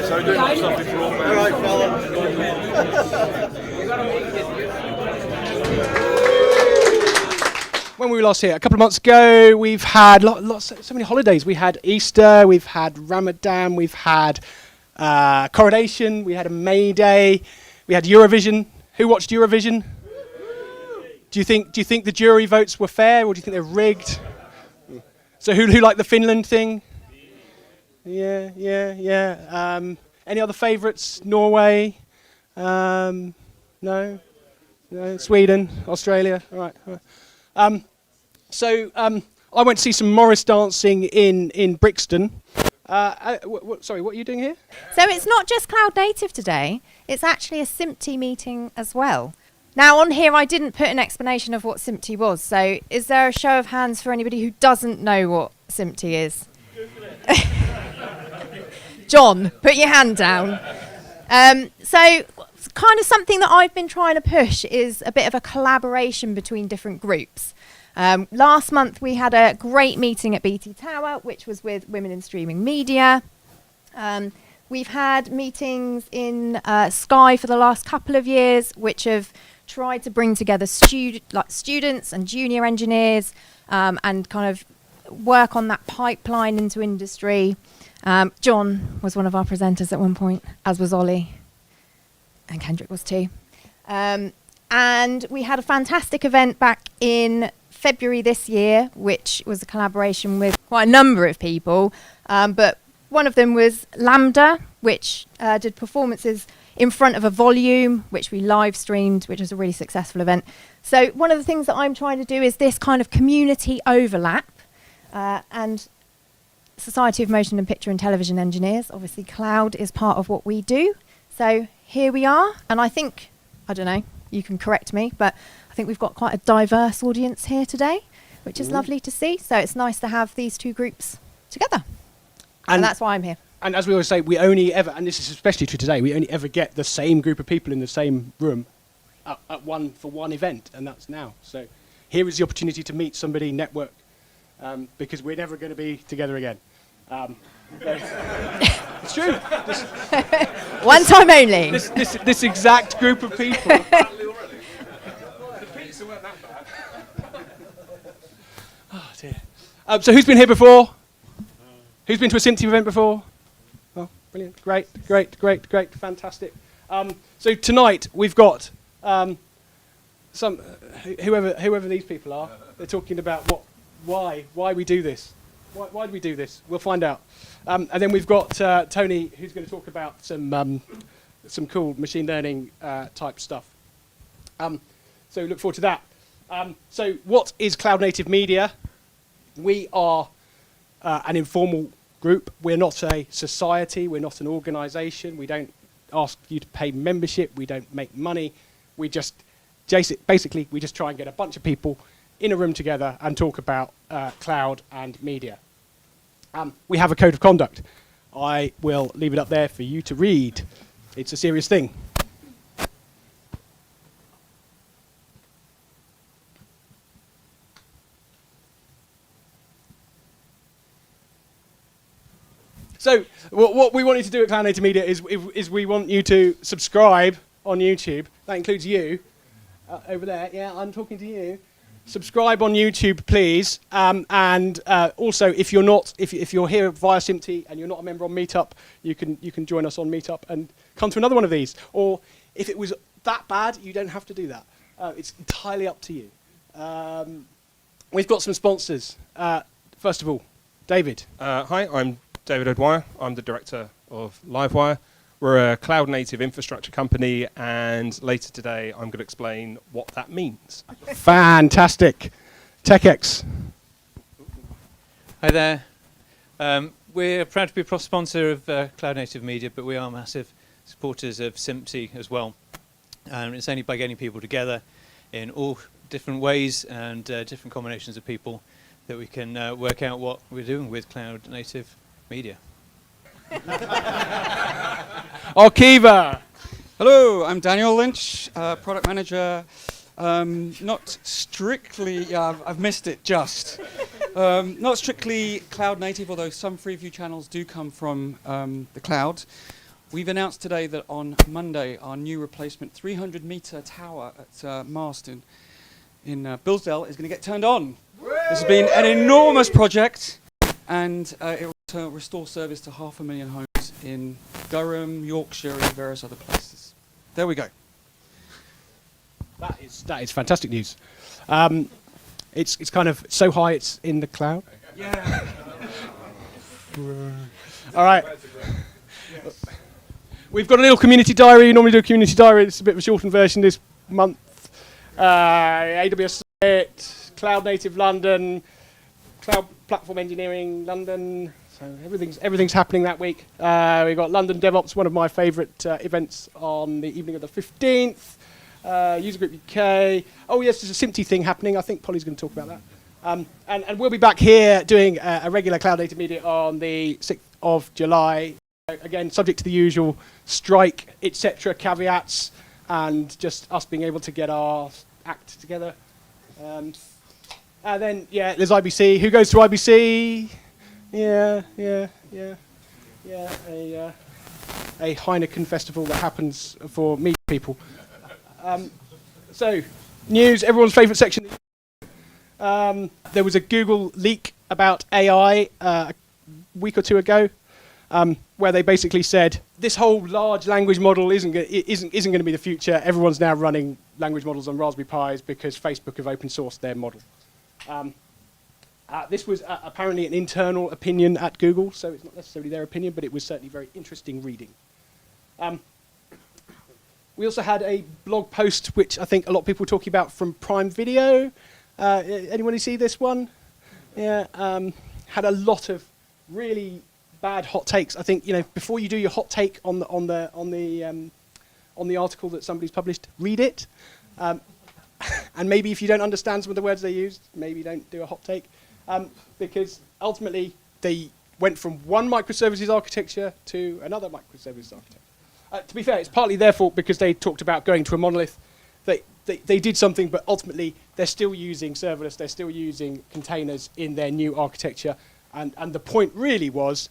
so we're doing stuff before. All right, fella. When we were last here, a couple of months ago, we've had so many holidays. We had Easter, we've had Ramadan, we've had Coronation, we had a May Day, we had Eurovision. Who watched Eurovision? Do you think the jury votes were fair, or do you think they're rigged? So who liked the Finland thing? Yeah. Any other favourites? Norway? No. Sweden, Australia. All right. So I went to see some Morris dancing in Brixton. Sorry, what are you doing here? So it's not just Cloud Native today, it's actually a SMPTE meeting as well. Now on here I didn't put an explanation of what SMPTE was, so is there a show of hands for anybody who doesn't know what SMPTE is? John, put your hand down. So kind of something that I've been trying to push is a bit of a collaboration between different groups. Last month we had a great meeting at BT Tower, which was with Women in Streaming Media. We've had meetings in Sky for the last couple of years, which have tried to bring together students and junior engineers and kind of work on that pipeline into industry. John was one of our presenters at one point, as was Ollie, and Kendrick was too. And we had a fantastic event back in February this year, which was a collaboration with quite a number of people, but one of them was Lambda, which did performances in front of a volume, which we live streamed, which was a really successful event. So one of the things that I'm trying to do is this kind of community overlap, and Society of Motion and Picture and Television Engineers, obviously Cloud is part of what we do. So here we are, and I think, I don't know, you can correct me, but I think we've got quite a diverse audience here today, which is lovely to see. So it's nice to have these two groups together. And that's why I'm here. And as we always say, we only ever, and this is especially true today, we only ever get the same group of people in the same room for one event, and that's now. So here is the opportunity to meet somebody, network, because we're never going to be together again. It's true. One time only. This exact group of people. Oh dear. So who's been here before? Who's been to a SMPTE event before? Oh, brilliant. Great. Fantastic. So tonight we've got some whoever these people are. They're talking about why we do this. Why do we do this? We'll find out. And then we've got Tony, who's going to talk about some cool machine learning type stuff. So look forward to that. So what is Cloud Native Media? We are an informal group. We're not a society. We're not an organisation. We don't ask you to pay membership. We don't make money. We just basically we just try and get a bunch of people in a room together and talk about cloud and media. We have a code of conduct. I will leave it up there for you to read. It's a serious thing. So what we want you to do at Cloud Native Media is we want you to subscribe on YouTube. That includes you over there. Yeah, I'm talking to you. Subscribe on YouTube, please. And also, if you're here via SMPTE and you're not a member on Meetup, you can join us on Meetup and come to another one of these. Or if it was that bad, you don't have to do that. It's entirely up to you. We've got some sponsors. First of all, David. Hi, I'm David O'Dwyer. I'm the director of Livewire. We're a cloud-native infrastructure company, and later today I'm going to explain what that means. Fantastic. TechX. Hi there. We're proud to be a sponsor of Cloud Native Media, but we are massive supporters of SMPTE as well. And it's only by getting people together in all different ways and different combinations of people that we can work out what we're doing with Cloud Native Media. Arkiva. Hello, I'm Daniel Lynch, product manager. Not strictly, I've missed it just. Not strictly cloud native, although some Freeview channels do come from the cloud. We've announced today that on Monday, our new replacement 300-meter tower at Mast in Bilsdale is going to get turned on. This has been an enormous project, and it will restore service to 500,000 homes in Durham, Yorkshire, and various other places. There we go. That is fantastic news. It's kind of so high it's in the cloud. Yeah. All right. We've got a little community diary. We normally do a community diary. It's a bit of a shortened version this month. AWS Summit, Cloud Native London, Cloud Platform Engineering London. So everything's happening that week. We've got London DevOps, one of my favourite events on the evening of the 15th. User Group UK. Oh yes, there's a SMPTE thing happening. I think Polly's going to talk about that. And we'll be back here doing a regular Cloud Native Media on the 6th of July. Again, subject to the usual strike, etc. caveats, and just us being able to get our act together. And then, yeah, there's IBC. Who goes to IBC? Yeah. A Heineken festival that happens for me people. So, news, everyone's favourite section. There was a Google leak about AI a week or two ago, where they basically said this whole large language model isn't going to be the future. Everyone's now running language models on Raspberry Pis because Facebook have open sourced their model. This was apparently an internal opinion at Google, so it's not necessarily their opinion, but it was certainly very interesting reading. We also had a blog post, which I think a lot of people were talking about, from Prime Video. Anyone see this one? Yeah, had a lot of really bad hot takes. I think, you know, before you do your hot take on the article that somebody's published, read it. And maybe if you don't understand some of the words they used, maybe don't do a hot take, because ultimately they went from one microservices architecture to another microservices architecture. To be fair, it's partly their fault because they talked about going to a monolith. They did something, but ultimately they're still using serverless, they're still using containers in their new architecture. And the point really was,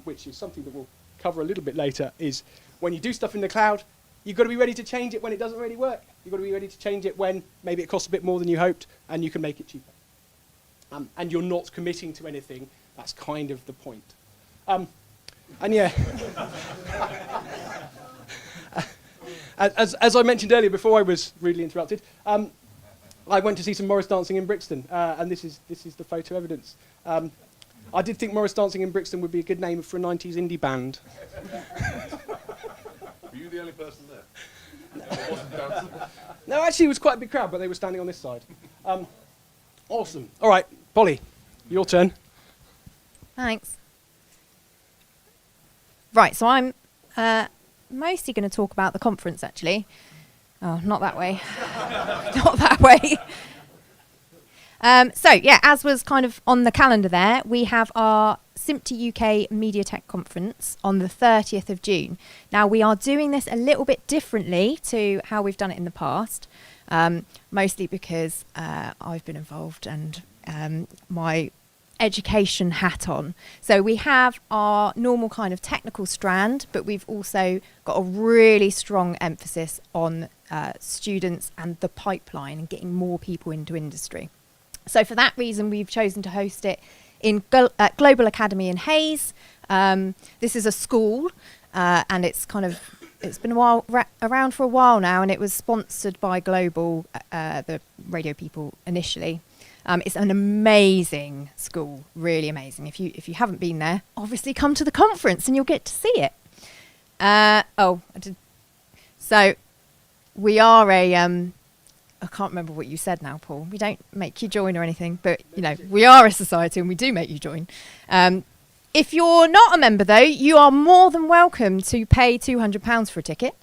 which is something that we'll cover a little bit later, is when you do stuff in the cloud, you've got to be ready to change it when it doesn't really work. You've got to be ready to change it when maybe it costs a bit more than you hoped, and you can make it cheaper. And you're not committing to anything. That's kind of the point. And yeah. As I mentioned earlier, before I was rudely interrupted, I went to see some Morris dancing in Brixton, and this is the photo evidence. I did think Morris dancing in Brixton would be a good name for a 90s indie band. Were you the only person there? No, actually it was quite a big crowd, but they were standing on this side. Awesome. All right, Polly, your turn. Thanks. Right, so I'm mostly going to talk about the conference, actually. Oh, not that way. Not that way. So, yeah, as was kind of on the calendar there, we have our SMPTE UK Media Tech Conference on the 30th of June. Now, we are doing this a little bit differently to how we've done it in the past, mostly because I've been involved and my education hat on. So we have our normal kind of technical strand, but we've also got a really strong emphasis on students and the pipeline and getting more people into industry. So for that reason, we've chosen to host it in Global Academy in Hayes. This is a school, and it's been around for a while now, and it was sponsored by Global, the radio people initially. It's an amazing school, really amazing. If you haven't been there, obviously come to the conference and you'll get to see it. So we are a I can't remember what you said now, Paul. We don't make you join or anything, but you know, we are a society and we do make you join. If you're not a member though, you are more than welcome to pay £200 for a ticket.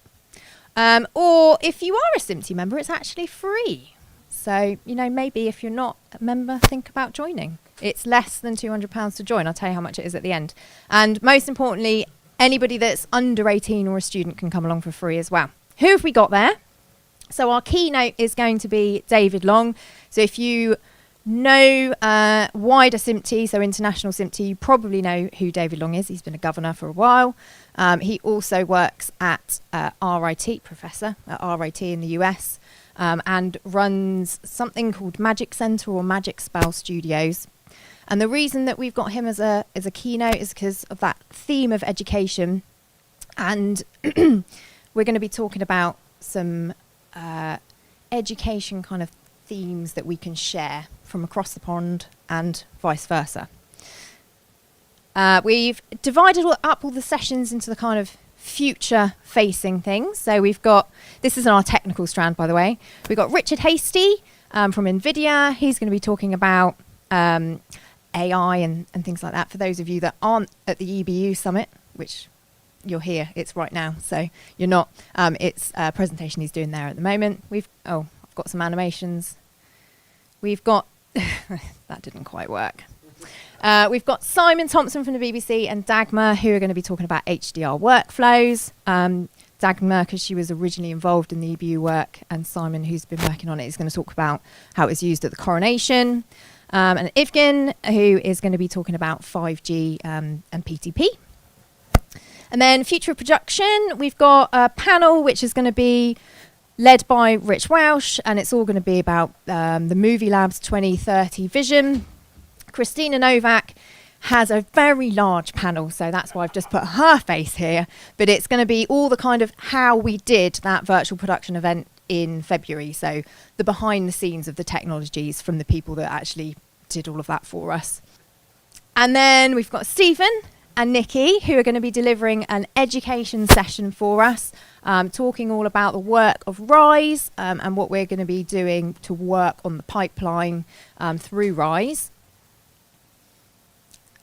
Or if you are a SMPTE member, it's actually free. So, you know, maybe if you're not a member, think about joining. It's less than £200 to join. I'll tell you how much it is at the end. And most importantly, anybody that's under 18 or a student can come along for free as well. Who have we got there? So our keynote is going to be David Long. So if you know wider SMPTE, so international SMPTE, you probably know who David Long is. He's been a governor for a while. He also works at RIT, professor at RIT in the US, and runs something called Magic Center or Magic Spell Studios. And the reason that we've got him as a keynote is because of that theme of education. And we're going to be talking about some education kind of themes that we can share from across the pond and vice versa. We've divided up all the sessions into the kind of future-facing things. So we've got, this is our technical strand, by the way. We've got Richard Hasty from NVIDIA. He's going to be talking about AI and things like that. For those of you that aren't at the EBU Summit, which you're here, it's right now, so you're not. It's a presentation he's doing there at the moment. I've got some animations. We've got, that didn't quite work. We've got Simon Thompson from the BBC and Dagmar, who are going to be talking about HDR workflows. Dagmar, because she was originally involved in the EBU work, and Simon, who's been working on it, is going to talk about how it's used at the coronation. And Ivgen, who is going to be talking about 5G and PTP. And then future of production, we've got a panel which is going to be led by Rich Welsh, and it's all going to be about the Movie Labs 2030 vision. Christina Novak has a very large panel, so that's why I've just put her face here. But it's going to be all the kind of how we did that virtual production event in February. So the behind the scenes of the technologies from the people that actually did all of that for us. And then we've got Stephen and Nikki, who are going to be delivering an education session for us, talking all about the work of RISE and what we're going to be doing to work on the pipeline through RISE.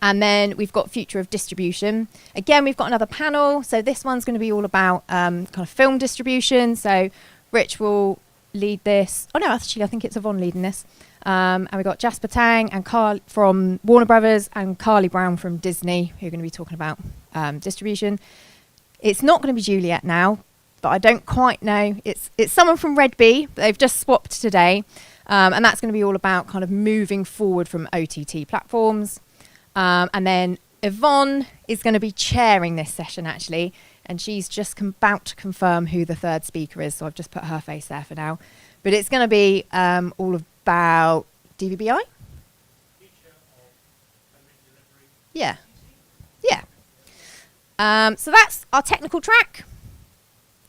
And then we've got future of distribution. Again, we've got another panel. So this one's going to be all about kind of film distribution. So Rich will lead this. Oh no, actually I think it's Yvonne leading this. And we've got Jasper Tang and Carl from Warner Brothers and Carly Brown from Disney, who are going to be talking about distribution. It's not going to be Juliet now, but I don't quite know. It's someone from Red Bee, but they've just swapped today. And that's going to be all about kind of moving forward from OTT platforms. And then Yvonne is going to be chairing this session, actually, and she's just about to confirm who the third speaker is, so I've just put her face there for now. But it's going to be all about DVBI. Yeah. So that's our technical track.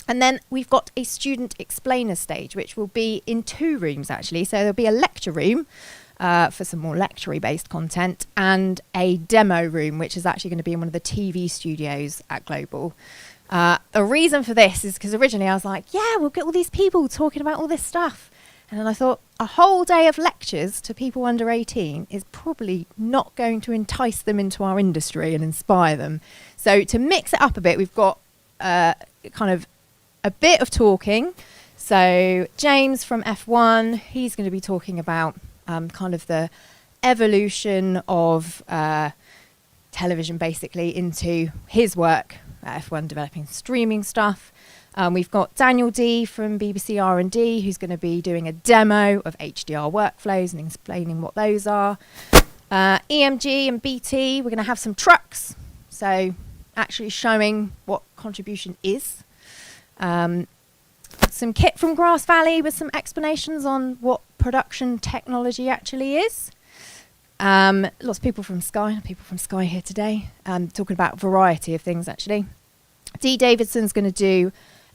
And then we've got a student explainer stage, which will be in 2 rooms, actually. So there'll be a lecture room for some more lecture-based content, and a demo room, which is actually going to be in one of the TV studios at Global. The reason for this is because originally I was like, yeah, we'll get all these people talking about all this stuff. And then I thought a whole day of lectures to people under 18 is probably not going to entice them into our industry and inspire them. So to mix it up a bit, we've got kind of a bit of talking. So James from F1, he's going to be talking about kind of the evolution of television basically into his work at F1 developing streaming stuff. We've got Daniel D from BBC R&D, who's going to be doing a demo of HDR workflows and explaining what those are. EMG and BT, we're going to have some trucks, so actually showing what contribution is. Some kit from Grass Valley with some explanations on what production technology actually is. Lots of people from Sky here today, talking about a variety of things actually. Dee Davidson's going to do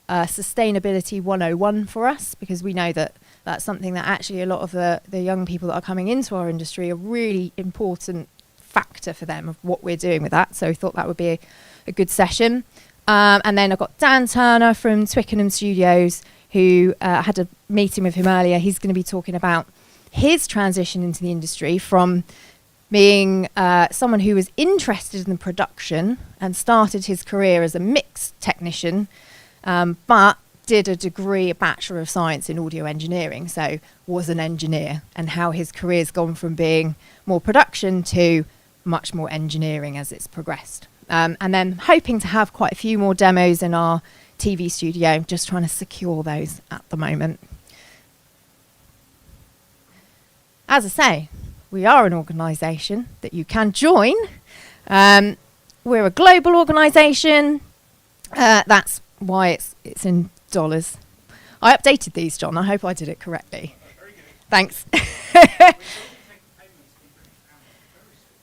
Sustainability 101 for us, because we know that that's something that actually a lot of the young people that are coming into our industry, a really important factor for them of what we're doing with that. So we thought that would be a good session. And then I've got Dan Turner from Twickenham Studios, who had a meeting with him earlier. He's going to be talking about his transition into the industry from being someone who was interested in the production and started his career as a mix technician, but did a Bachelor of Science in Audio Engineering, so was an engineer, and how his career's gone from being more production to much more engineering as it's progressed. And then hoping to have quite a few more demos in our TV studio, just trying to secure those at the moment. as I say, we are an organisation that you can join. We're a global organisation. That's why it's in dollars. I updated these, John. I hope I did it correctly. Thanks.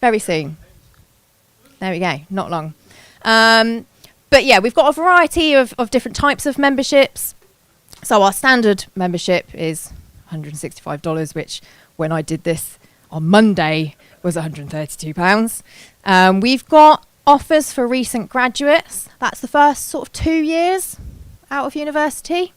Very soon. There we go. Not long. But yeah, we've got a variety of different types of memberships. So our standard membership is $165, which when I did this on Monday was £132. We've got offers for recent graduates. That's the first sort of 2 years out of university.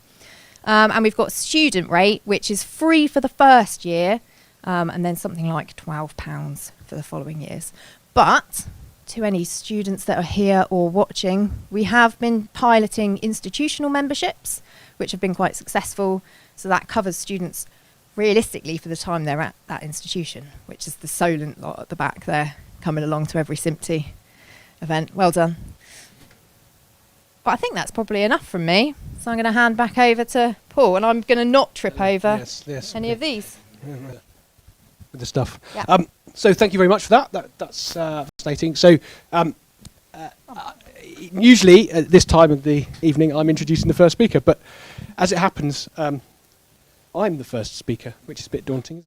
And we've got student rate, which is free for the first year, and then something like £12 for the following years. But to any students that are here or watching, we have been piloting institutional memberships, which have been quite successful. So that covers students realistically for the time they're at that institution, which is the Solent lot at the back there, coming along to every SMPTE event. Well done. But I think that's probably enough from me. So I'm going to hand back over to Paul, and I'm going to not trip over any of these. With the stuff. Yeah. So thank you very much for that. That's fascinating. So usually at this time of the evening, I'm introducing the first speaker, but as it happens, I'm the first speaker, which is a bit daunting.